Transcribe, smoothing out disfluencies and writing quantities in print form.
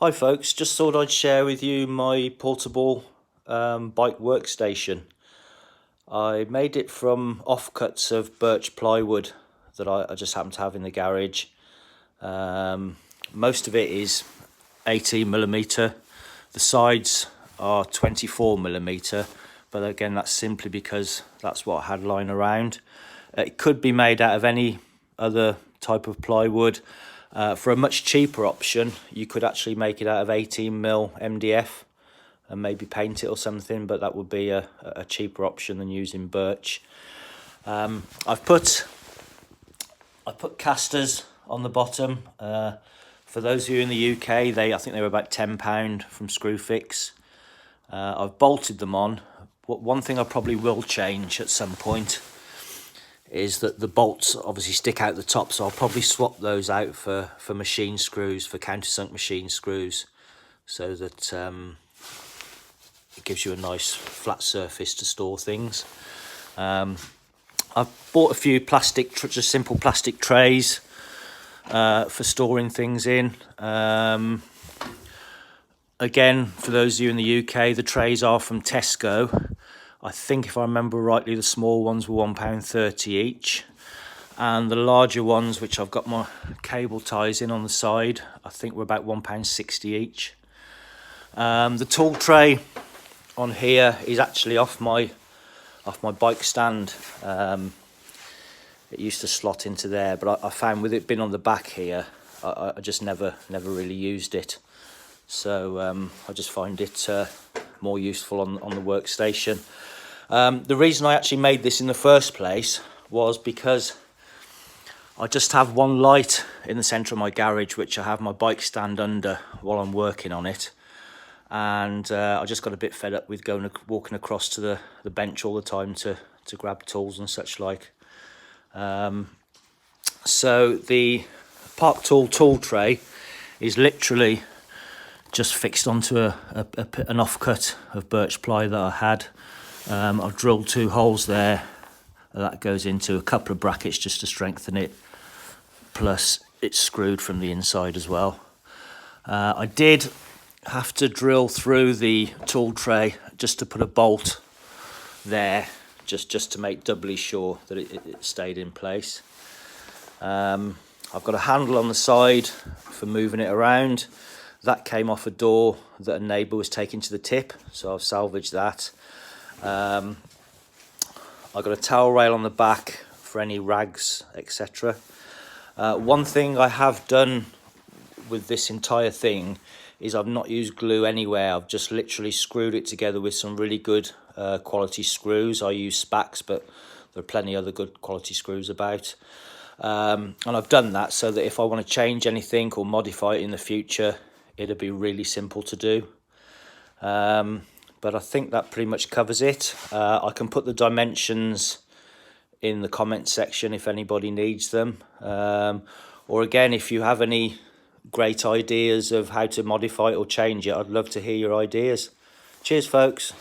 Hi folks, just thought I'd share with you my portable bike workstation. I made it from offcuts of birch plywood that I just happen to have in the garage. Most of it is 18mm. The sides are 24mm, but again that's simply because that's what I had lying around. It could be made out of any other type of plywood. For a much cheaper option, you could actually make it out of 18mm MDF and maybe paint it or something, but that would be a cheaper option than using birch. I've put casters on the bottom. For those of you in the UK, I think they were about £10 from Screwfix. I've bolted them on. One thing I probably will change at some point is that the bolts obviously stick out the top, so I'll probably swap those out for machine screws, for countersunk machine screws, so that it gives you a nice flat surface to store things. I've bought a few just simple plastic trays for storing things in. Again, for those of you in the UK, the trays are from Tesco. I think if I remember rightly, the small ones were £1.30 each, and the larger ones, which I've got my cable ties in on the side, I think were about £1.60 each. The tool tray on here is actually off my bike stand. It used to slot into there, but I found with it being on the back here, I just never really used it. So I just find it more useful on the workstation. The reason I actually made this in the first place was because I just have one light in the centre of my garage, which I have my bike stand under while I'm working on it. And I just got a bit fed up with walking across to the bench all the time to grab tools and such like. So the Park tool tray is literally just fixed onto an offcut of birch ply that I had. I've drilled 2 holes there. That goes into a couple of brackets just to strengthen it. Plus it's screwed from the inside as well. I did have to drill through the tool tray just to put a bolt there, just to make doubly sure that it stayed in place. I've got a handle on the side for moving it around. That came off a door that a neighbour was taking to the tip, so I've salvaged that. I've got a towel rail on the back for any rags, etc. One thing I have done with this entire thing is I've not used glue anywhere. I've just literally screwed it together with some really good quality screws. I use Spax, but there are plenty other good quality screws about. And I've done that so that if I want to change anything or modify it in the future, it'll be really simple to do. But I think that pretty much covers it. I can put the dimensions in the comment section if anybody needs them. Or again, if you have any great ideas of how to modify it or change it, I'd love to hear your ideas. Cheers, folks.